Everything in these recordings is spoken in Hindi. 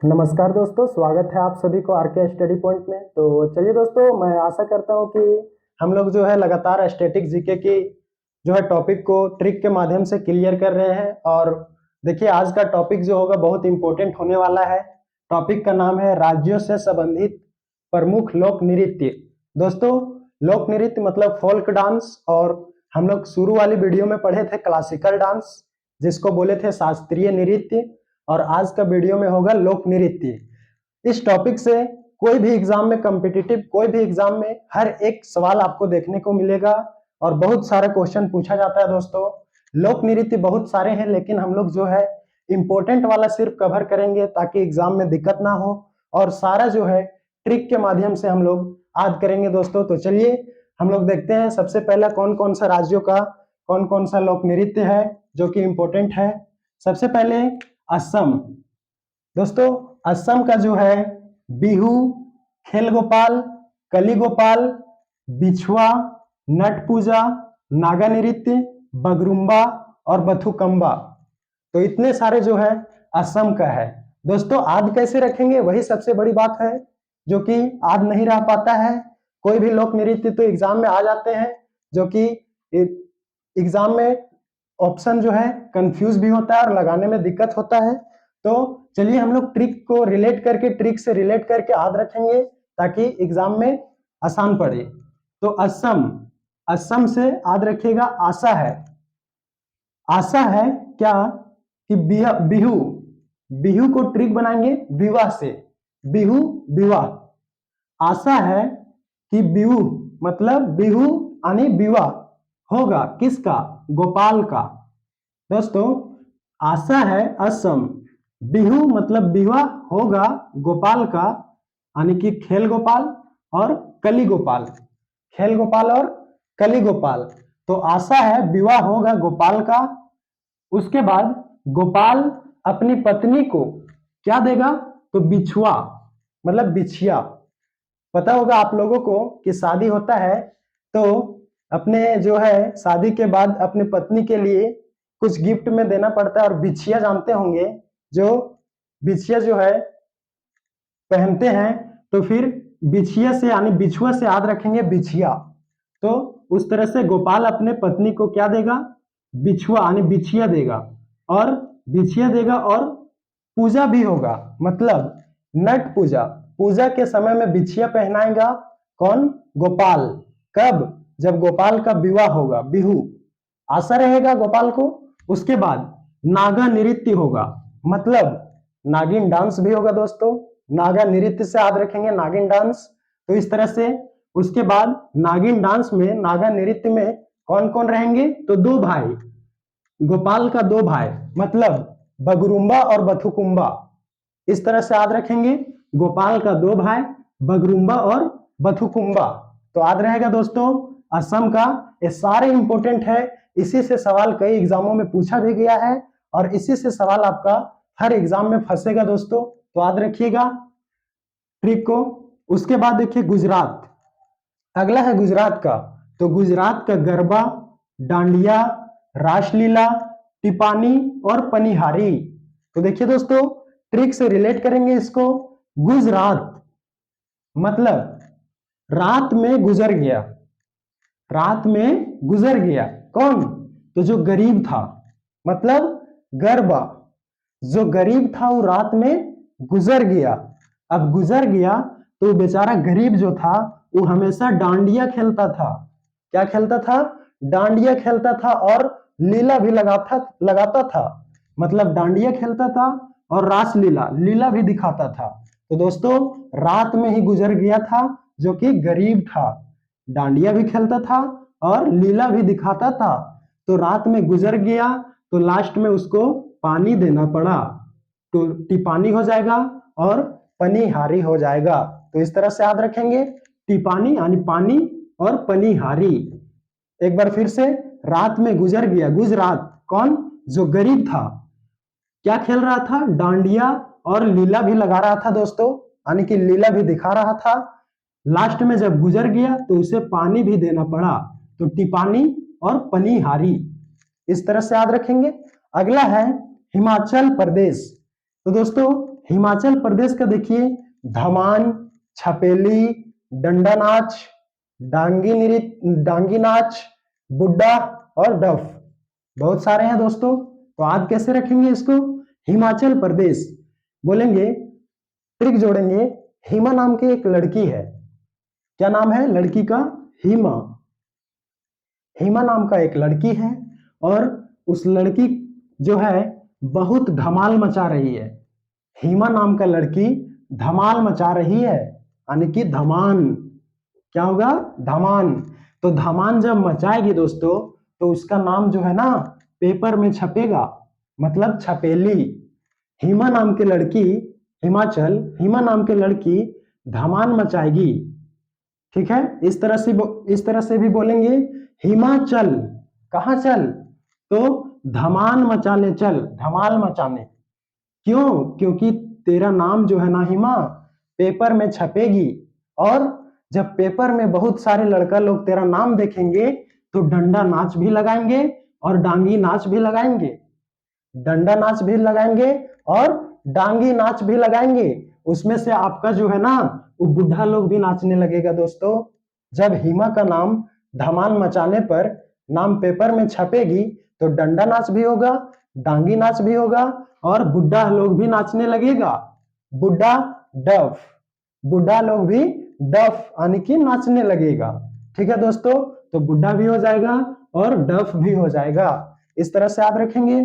नमस्कार दोस्तों, स्वागत है आप सभी को आरके स्टडी पॉइंट में। तो चलिए दोस्तों, मैं आशा करता हूं कि हम लोग जो है लगातार स्टैटिक जीके की जो है टॉपिक को ट्रिक के माध्यम से क्लियर कर रहे हैं। और देखिए, आज का टॉपिक जो होगा बहुत इंपॉर्टेंट होने वाला है। टॉपिक का नाम है राज्यों से संबंधित प्रमुख लोक नृत्य। दोस्तों, लोक नृत्य मतलब फोल्क डांस, और हम लोग शुरू वाली वीडियो में पढ़े थे क्लासिकल डांस, जिसको बोले थे शास्त्रीय नृत्य। और आज का वीडियो में होगा लोक नृत्य। इस टॉपिक से कोई भी एग्जाम में, कॉम्पिटिटिव कोई भी एग्जाम में हर एक सवाल आपको देखने को मिलेगा और बहुत सारे क्वेश्चन पूछा जाता है। दोस्तों, लोक नृत्य बहुत सारे हैं, लेकिन हम लोग जो है इंपॉर्टेंट वाला सिर्फ कवर करेंगे ताकि एग्जाम में दिक्कत ना हो, और सारा जो है ट्रिक के माध्यम से हम लोग आज करेंगे। दोस्तों, तो चलिए हम लोग देखते हैं सबसे पहला कौन कौन सा राज्यों का कौन कौन सा लोक नृत्य है जो कि इंपॉर्टेंट है। सबसे पहले असम। दोस्तों, असम का जो है बिहू, खेल गोपाल, कली गोपाल, बिछुआ, नट पूजा, नागा नृत्य, बगरुम्बा और बथुकम्बा, तो इतने सारे जो है असम का है। दोस्तों, आद कैसे रखेंगे, वही सबसे बड़ी बात है, जो कि आद नहीं रह पाता है। कोई भी लोक नृत्य तो एग्जाम में आ जाते हैं, जो कि एग्जाम में ऑप्शन जो है कंफ्यूज भी होता है और लगाने में दिक्कत होता है। तो चलिए हम लोग ट्रिक को रिलेट करके, ट्रिक से रिलेट करके याद रखेंगे ताकि एग्जाम में आसान पड़े। तो असम, असम से याद रखिएगा आशा है। आशा है क्या कि बिहू, बिहू को ट्रिक बनाएंगे विवाह से, बिहू विवाह। आशा है कि बिहू मतलब बिहू यानी विवाह होगा किसका, गोपाल का। दोस्तों, आशा है असम, बिहू मतलब विवाह होगा गोपाल का, यानी कि खेल गोपाल और कली गोपाल, खेल गोपाल और कली गोपाल। तो आशा है विवाह होगा गोपाल का। उसके बाद गोपाल अपनी पत्नी को क्या देगा, तो बिछुआ मतलब बिछिया। पता होगा आप लोगों को कि शादी होता है तो अपने जो है शादी के बाद अपनी पत्नी के लिए कुछ गिफ्ट में देना पड़ता है, और बिछिया जानते होंगे, जो बिछिया जो है पहनते हैं। तो फिर बिछिया से यानी बिछुआ से याद रखेंगे बिछिया। तो उस तरह से गोपाल अपने पत्नी को क्या देगा, बिछुआ यानी बिछिया देगा, और बिछिया देगा। और पूजा भी होगा, मतलब नट पूजा, पूजा के समय में बिछिया पहनाएगा कौन, गोपाल। कब, जब गोपाल का विवाह होगा, बिहू, आशा रहेगा गोपाल को। उसके बाद नागा नृत्य होगा, मतलब नागिन डांस भी होगा। दोस्तों, नागा नृत्य से याद रखेंगे नागिन डांस। तो इस तरह से उसके बाद नागिन डांस में, नागा नृत्य में कौन कौन रहेंगे, तो दो भाई, गोपाल का दो भाई, मतलब बगरुम्बा और बथुकुम्बा। इस तरह से याद रखेंगे, गोपाल का दो भाई बगरुम्बा और बथुकुम्बा। तो याद रहेगा दोस्तों असम का। ये सारे इंपॉर्टेंट है, इसी से सवाल कई एग्जामों में पूछा भी गया है, और इसी से सवाल आपका हर एग्जाम में फंसेगा। दोस्तों, तो याद रखिएगा ट्रिक को। उसके बाद देखिए गुजरात, अगला है गुजरात का। तो गुजरात का गरबा, डांडिया, रासलीला, टिपानी और पनिहारी। तो देखिए दोस्तों, ट्रिक से रिलेट करेंगे इसको। गुजरात मतलब रात में गुजर गया, रात में गुजर गया कौन, तो जो गरीब था, मतलब गरबा, जो गरीब था वो रात में गुजर गया। अब गुजर गया तो बेचारा गरीब जो था वो हमेशा डांडिया खेलता था। क्या खेलता था, डांडिया खेलता था, और लीला भी लगाता था, मतलब डांडिया खेलता था और रास लीला, लीला भी दिखाता था। तो दोस्तों, रात में ही गुजर गया था, जो कि गरीब था, डांडिया भी खेलता था और लीला भी दिखाता था। तो रात में गुजर गया, तो लास्ट में उसको पानी देना पड़ा, तो टिपानी हो जाएगा और पनिहारी हो जाएगा। तो इस तरह से याद रखेंगे, टिपानी यानी पानी और पनिहारी। एक बार फिर से, रात में गुजर गया, गुजरात कौन, जो गरीब था, क्या खेल रहा था, डांडिया और लीला भी लगा रहा था दोस्तों, यानी कि लीला भी दिखा रहा था। लास्ट में जब गुजर गया तो उसे पानी भी देना पड़ा, तो टिपानी और पनिहारी। इस तरह से याद रखेंगे। अगला है हिमाचल प्रदेश। तो दोस्तों, हिमाचल प्रदेश का देखिए धमान, छपेली, डंडा नाच, डांगी नाच, बुड्ढा और डफ, बहुत सारे हैं दोस्तों। तो आज कैसे रखेंगे इसको? हिमाचल प्रदेश बोलेंगे, ट्रिक जोड़ेंगे। हिमा नाम की एक लड़की है, क्या नाम है लड़की का? हिमा। हिमा नाम का एक लड़की है और उस लड़की जो है बहुत धमाल मचा रही है। हिमा नाम का लड़की धमाल मचा रही है, यानी कि धमान। क्या होगा? धमान। तो धमान जब मचाएगी दोस्तों तो उसका नाम जो है ना पेपर में छपेगा, मतलब छपेली। हिमा नाम की लड़की, हिमाचल, हिमा नाम की लड़की धमान मचाएगी। ठीक है, इस तरह से भी बोलेंगे हिमाचल। कहाँ चल? तो धमान मचाने चल, धमाल मचाने। क्यों? क्योंकि तेरा नाम जो है ना हिमा पेपर में छपेगी, और जब पेपर में बहुत सारे लड़का लोग तेरा नाम देखेंगे तो डंडा नाच भी लगाएंगे और डांगी नाच भी लगाएंगे। डंडा नाच भी लगाएंगे और डांगी नाच भी लगाएंगे। उसमें से आपका जो है ना वो बुढ़ा लोग भी नाचने लगेगा दोस्तों। जब हिमा का नाम धमाल मचाने पर नाम पेपर में छपेगी तो डंडा नाच भी होगा, डांगी नाच भी होगा और बुढ़ा लोग भी नाचने लगेगा। बुढ़ा डफ, बुढ़ा लोग भी डफ यानी कि नाचने लगेगा। ठीक है दोस्तों, तो बुढ़ा भी हो जाएगा और डफ भी हो जाएगा। इस तरह से याद रखेंगे।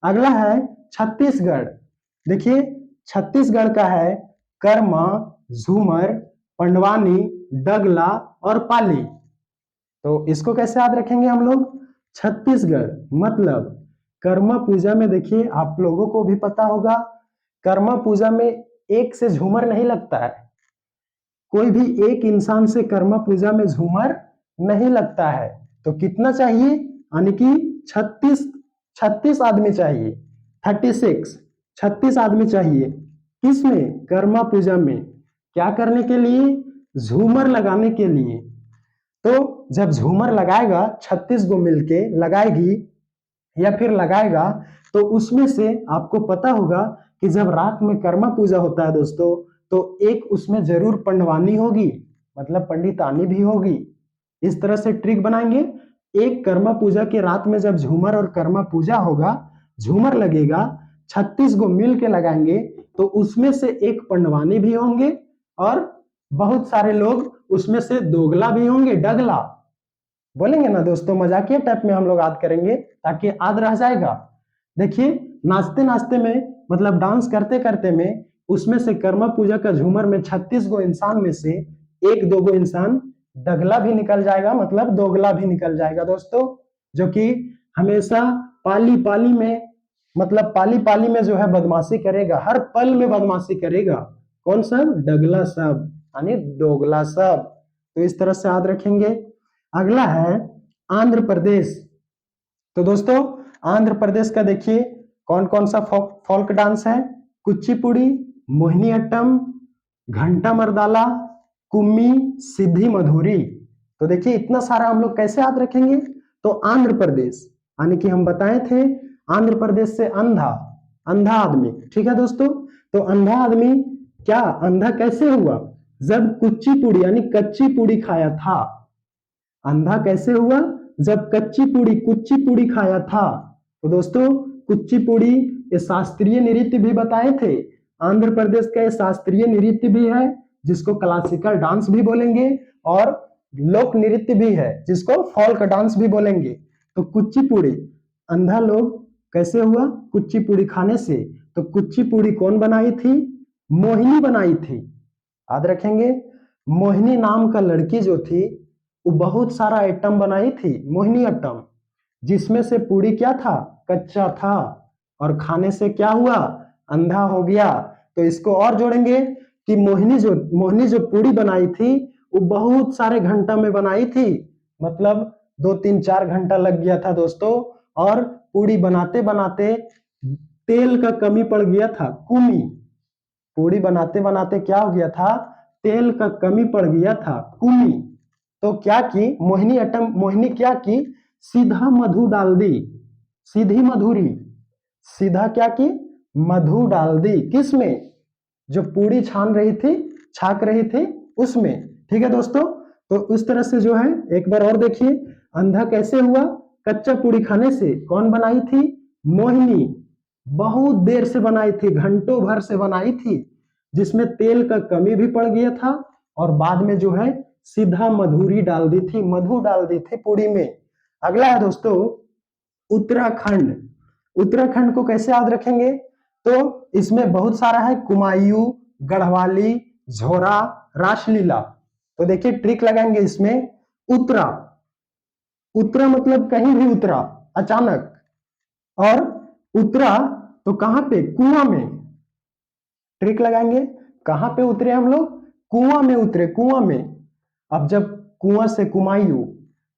अगला है छत्तीसगढ़। देखिए छत्तीसगढ़ का है कर्मा, झूमर, पंडवानी, डगला और पाली। तो इसको कैसे याद रखेंगे हम लोग? छत्तीसगढ़ मतलब कर्मा पूजा में देखिए आप लोगों को भी पता होगा, कर्मा पूजा में एक से झूमर नहीं लगता है। कोई भी एक इंसान से कर्मा पूजा में झूमर नहीं लगता है। तो कितना चाहिए? यानी कि 36 आदमी चाहिए। 36 36 आदमी चाहिए। किसमें? कर्मा पूजा में। क्या करने के लिए? झूमर लगाने के लिए। तो जब झूमर लगाएगा 36 गो मिलके लगाएगी या फिर लगाएगा, तो उसमें से आपको पता होगा कि जब रात में कर्मा पूजा होता है दोस्तों तो एक उसमें जरूर पंडवानी होगी, मतलब पंडितानी भी होगी। इस तरह से ट्रिक बनाएंगे। एक कर्मा पूजा की रात में जब झूमर और कर्मा पूजा होगा, झूमर लगेगा, 36 गो मिल के लगाएंगे तो उसमें से एक पंडवानी भी होंगे और बहुत सारे लोग उसमें से दोगला भी होंगे, डगला बोलेंगे ना दोस्तों। मजाकिया टाइप में हम लोग याद करेंगे ताकि याद रह जाएगा। देखिए नाचते नाचते में, मतलब डांस करते करते में, उसमें से कर्मा पूजा का झूमर में 36 गो इंसान में से एक दो गो इंसान डगला भी निकल जाएगा, मतलब दोगला भी निकल जाएगा दोस्तों, जो कि हमेशा पाली पाली में, मतलब पाली पाली में जो है बदमाशी करेगा, हर पल में बदमाशी करेगा। कौन सब? डगला सब यानी दोगला सब। तो इस तरह से याद रखेंगे। अगला है आंध्र प्रदेश। तो दोस्तों आंध्र प्रदेश का देखिए कौन कौन सा फोल्क डांस है? कुचिपुड़ी, मोहिनीअट्टम, घंटा मर्दाला, कुम्मी, सिद्धि मधुरी। तो देखिए इतना सारा हम लोग कैसे याद रखेंगे? तो आंध्र प्रदेश यानी कि हम बताए थे आंध्र प्रदेश से अंधा, अंधा आदमी। ठीक है दोस्तों, तो अंधा आदमी क्या, अंधा कैसे हुआ? जब कुचिपुड़ी यानी कच्ची पूड़ी खाया था। अंधा कैसे हुआ? जब कच्ची पूड़ी, कुच्ची पूड़ी खाया था। तो दोस्तों कुच्ची पूड़ी ये शास्त्रीय नृत्य भी बताए थे। आंध्र प्रदेश का ये शास्त्रीय नृत्य भी है जिसको क्लासिकल डांस भी बोलेंगे, और लोक नृत्य भी है जिसको फोल्क डांस भी बोलेंगे। तो कुच्ची पूड़ी, अंधा लोग कैसे हुआ? कुच्ची पूड़ी खाने से। तो कुच्ची पूड़ी कौन बनाई थी? मोहिनी बनाई थी। याद रखेंगे। मोहिनी नाम का लड़की जो थी वो बहुत सारा आइटम बनाई थी, मोहिनी आइटम, जिसमें से पूरी क्या था? कच्चा था, और खाने से क्या हुआ? अंधा हो गया। तो इसको और जोड़ेंगे कि मोहिनी जो पूरी बनाई थी वो बहुत सारे घंटा में बनाई थी, मतलब 2 3 4 घंटा लग गया था दोस्तों। और पूरी बनाते बनाते तेल का कमी पड़ गया था, कुमी। पूरी बनाते बनाते क्या हो गया था? तेल का कमी पड़ गया था, कुमी। तो क्या की मोहिनी क्या की? सीधा मधु डाल दी, सीधी मधुरी। सीधा क्या की? मधु डाल दी। किसमें? जो पूड़ी छाक रही थी उसमें। ठीक है दोस्तों, तो उस तरह से जो है एक बार और देखिए, अंधा कैसे हुआ? कच्चा पूड़ी खाने से। कौन बनाई थी? मोहिनी। बहुत देर से बनाई थी, घंटों भर से बनाई थी, जिसमें तेल का कमी भी पड़ गया था और बाद में जो है सीधा मधुरी डाल दी थी, मधु डाल दी थी पूड़ी में। अगला है दोस्तों उत्तराखंड। उत्तराखंड को कैसे याद रखेंगे? तो इसमें बहुत सारा है, कुमायूं, गढ़वाली, झोरा, रासलीला। तो देखिए ट्रिक लगाएंगे इसमें। उतरा, उतरा मतलब कहीं भी उतरा, अचानक। और उतरा तो कहां पे? कुआं में। ट्रिक लगाएंगे, कहां पे उतरे हम लोग? कुआं में उतरे, कुआं में। अब जब कुआं से कुमायूं,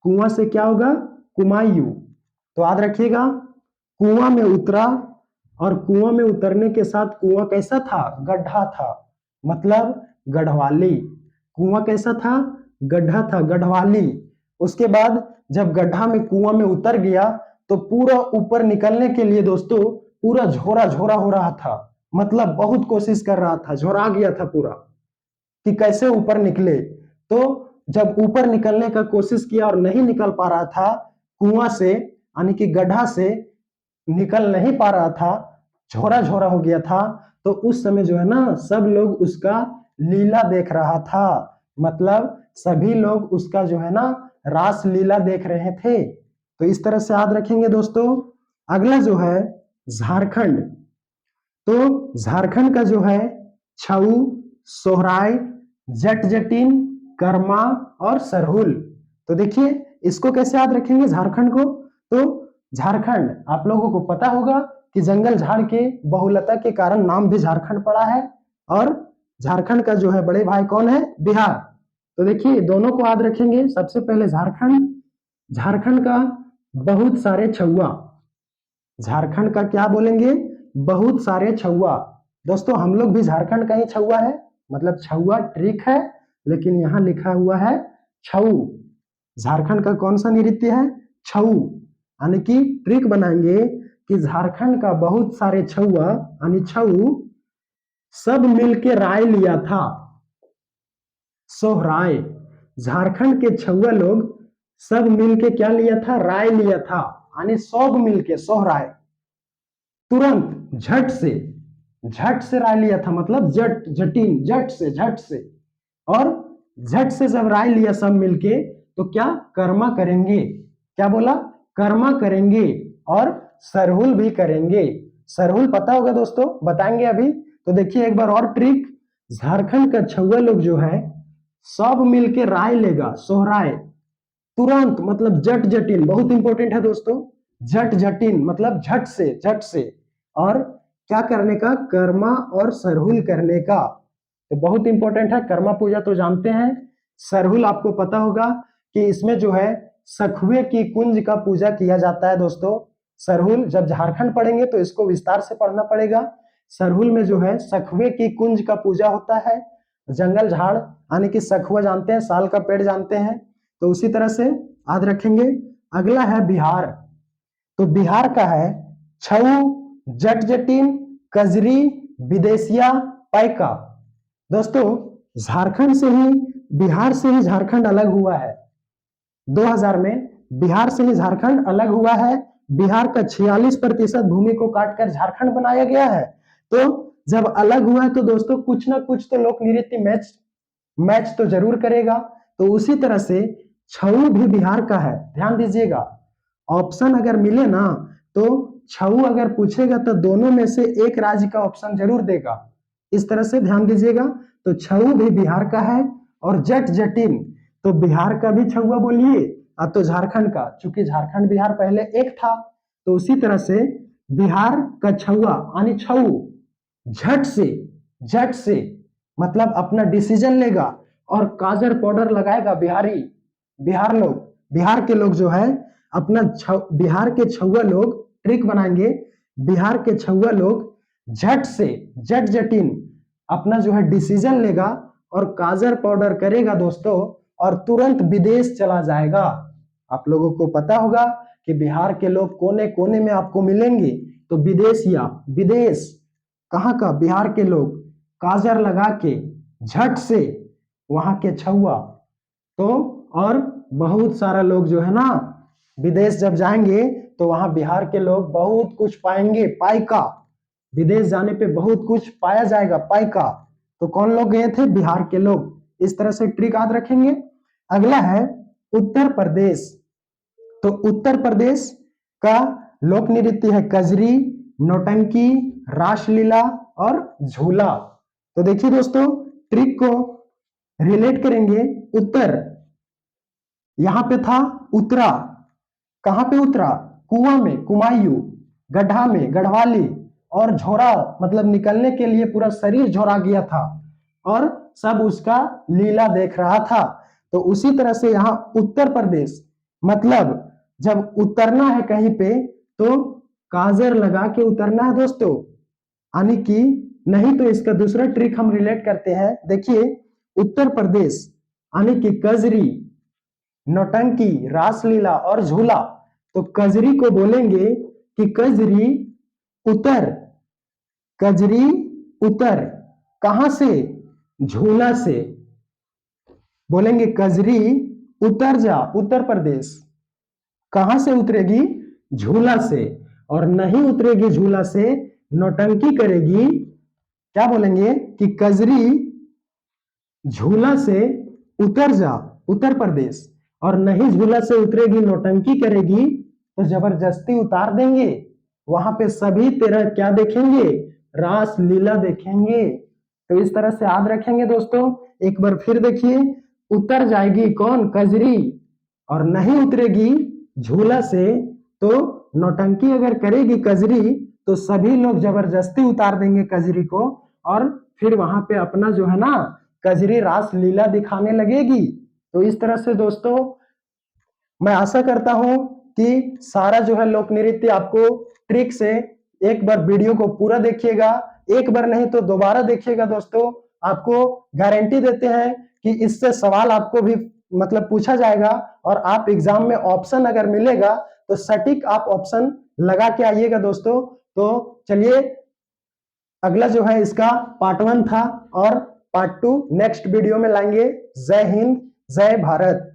कुआं से क्या होगा? कुमायूं। तो याद रखिएगा, कुआं में उतरा, और कुआं में उतरने के साथ कुआं कैसा था? गड्ढा था, मतलब गढ़वाली। कुआं कैसा था? गड्ढा था, गढ़वाली। उसके बाद जब गड्ढा में कुआं में उतर गया तो पूरा ऊपर निकलने के लिए दोस्तों पूरा झोरा झोरा हो रहा था, मतलब बहुत कोशिश कर रहा था, झोरा गया था पूरा कि कैसे ऊपर निकले। तो जब ऊपर निकलने का कोशिश किया और नहीं निकल पा रहा था कुआं से, यानी कि गड्ढा से निकल नहीं पा रहा था, झोरा झोरा हो गया था, तो उस समय जो है ना सब लोग उसका लीला देख रहा था, मतलब सभी लोग उसका जो है ना रास लीला देख रहे थे। तो इस तरह से याद रखेंगे दोस्तों। अगला जो है झारखंड। तो झारखंड का जो है छऊ, सोहराय, जट जटिन, कर्मा और सरहुल। तो देखिए इसको कैसे याद रखेंगे झारखंड को? तो झारखंड आप लोगों को पता होगा कि जंगल झाड़ के बहुलता के कारण नाम भी झारखंड पड़ा है, और झारखंड का जो है बड़े भाई कौन है? बिहार। तो देखिए दोनों को याद रखेंगे। सबसे पहले झारखंड, झारखंड का बहुत सारे छुआ। झारखंड का क्या बोलेंगे? बहुत सारे छुआ। दोस्तों हम लोग भी झारखंड का ही छुआ है, मतलब छुआ ट्रिक है, लेकिन यहाँ लिखा हुआ है छऊ। झारखंड का कौन सा नृत्य है? छऊ। यानी कि ट्रिक बनाएंगे कि झारखंड का बहुत सारे छुआ यानी छऊ सब मिलके राय लिया था। सोहराय, झारखंड के छुआ लोग सब मिलके क्या लिया था? राय लिया था, यानी सब मिलके सोहराय। तुरंत, झट से राय लिया था, मतलब जट जटिन, झट से। और झट से जब राय लिया सब मिलके तो क्या? कर्मा करेंगे। क्या बोला? कर्मा करेंगे और सरहुल भी करेंगे। सरहुल पता होगा दोस्तों, बताएंगे अभी। तो देखिए एक बार और ट्रिक। झारखंड का छुआ लोग जो है सब मिलके राय लेगा, सोहराय। तुरंत मतलब जट जटिन, बहुत इंपॉर्टेंट है दोस्तों। जट जटिन मतलब झट से। और क्या करने का? कर्मा और सरहुल करने का। तो बहुत इंपॉर्टेंट है। कर्मा पूजा तो जानते हैं, सरहुल आपको पता होगा कि इसमें जो है सखुए की कुंज का पूजा किया जाता है दोस्तों। सरहुल जब झारखंड पढ़ेंगे तो इसको विस्तार से पढ़ना पड़ेगा। सरहुल में जो है सखुए की कुंज का पूजा होता है। जंगल झाड़ यानी कि सखुआ जानते हैं, साल का पेड़ जानते हैं, तो उसी तरह से याद रखेंगे। अगला है बिहार। तो बिहार का है छऊ, जट जटिन, कजरी, विदेशिया, पैका। दोस्तों झारखंड से ही, बिहार से ही झारखंड अलग हुआ है। 2000 में बिहार से ही झारखंड अलग हुआ है। बिहार का 46% भूमि को काटकर झारखंड बनाया गया है। तो जब अलग हुआ है तो दोस्तों कुछ ना कुछ तो लोक नृत्य मैच तो जरूर करेगा। तो उसी तरह से छऊ भी बिहार का है, ध्यान दीजिएगा। ऑप्शन अगर मिले ना तो छऊ अगर पूछेगा तो दोनों में से एक राज्य का ऑप्शन जरूर देगा। इस तरह से ध्यान दीजिएगा। तो छऊ भी बिहार का है। और जट जटिन तो बिहार का भी छुआ बोलिए, अब तो झारखंड का, चूंकि झारखंड बिहार पहले एक था। तो उसी तरह से बिहार का छुआ यानी छऊ झट से मतलब अपना डिसीजन लेगा और काजर पाउडर लगाएगा। बिहार के लोग जो है अपना बिहार के छुआ लोग ट्रिक बनाएंगे। बिहार के छुआ लोग जट जटिन अपना जो है डिसीजन लेगा और काजर पाउडर करेगा दोस्तों, और तुरंत विदेश चला जाएगा। आप लोगों को पता होगा कि बिहार के लोग कोने कोने में आपको मिलेंगे। तो विदेश कहाँ का? बिहार के लोग काजर लगा के झट से वहां के छुआ तो, और बहुत सारा लोग जो है ना विदेश जब जाएंगे तो वहां बिहार के लोग बहुत कुछ पाएंगे, पाइका, विदेश जाने पे बहुत कुछ पाया जाएगा, पाइका। तो कौन लोग गए थे? बिहार के लोग। इस तरह से ट्रिक याद रखेंगे। अगला है उत्तर प्रदेश। तो उत्तर प्रदेश का लोक नृत्य है कजरी, नौटंकी, रासलीला और झूला। तो देखिए दोस्तों, ट्रिक को रिलेट करेंगे। उत्तर, यहां पे था उतरा, कहां पे उतरा? कुआं में, कुमायूं, गड्ढा में, गढ़वाली, और झोरा मतलब निकलने के लिए पूरा शरीर झोरा गया था और सब उसका लीला देख रहा था। तो उसी तरह से यहाँ उत्तर प्रदेश मतलब जब उतरना है कहीं पे तो काजर लगा के उतरना है दोस्तों, यानी कि नहीं तो इसका दूसरा ट्रिक हम रिलेट करते हैं। देखिए, उत्तर प्रदेश यानी कि कजरी, नौटंकी, रासलीला और झूला। तो कजरी को बोलेंगे कि कजरी उतर, कजरी उतर, कहां से? झूला से। बोलेंगे कजरी उतर जा, उत्तर प्रदेश। कहां से उतरेगी? झूला से। और नहीं उतरेगी झूला से, नौटंकी करेगी। क्या बोलेंगे कि कजरी झूला से उतर जा, उत्तर प्रदेश। और नहीं झूला से उतरेगी, नौटंकी करेगी, तो जबरदस्ती उतार देंगे। वहां पे सभी तेरा क्या देखेंगे? रास लीला देखेंगे। तो इस तरह से याद रखेंगे दोस्तों। एक बार फिर देखिए, उतर जाएगी कौन? कजरी, और नहीं उतरेगी झूला से, तो नौटंकी अगर करेगी कजरी तो सभी लोग जबरदस्ती उतार देंगे कजरी को, और फिर वहां पे अपना जो है ना कजरी रास लीला दिखाने लगेगी। तो इस तरह से दोस्तों मैं आशा करता हूं कि सारा जो है लोक नृत्य आपको ट्रिक से, एक बार वीडियो को पूरा देखिएगा, एक बार नहीं तो दोबारा देखिएगा दोस्तों। आपको गारंटी देते हैं कि इससे सवाल आपको भी मतलब पूछा जाएगा, और आप एग्जाम में ऑप्शन अगर मिलेगा तो सटीक आप ऑप्शन लगा के आइएगा दोस्तों। तो चलिए, अगला जो है इसका पार्ट 1 था, और पार्ट 2 नेक्स्ट वीडियो में लाएंगे। जय हिंद, जय भारत।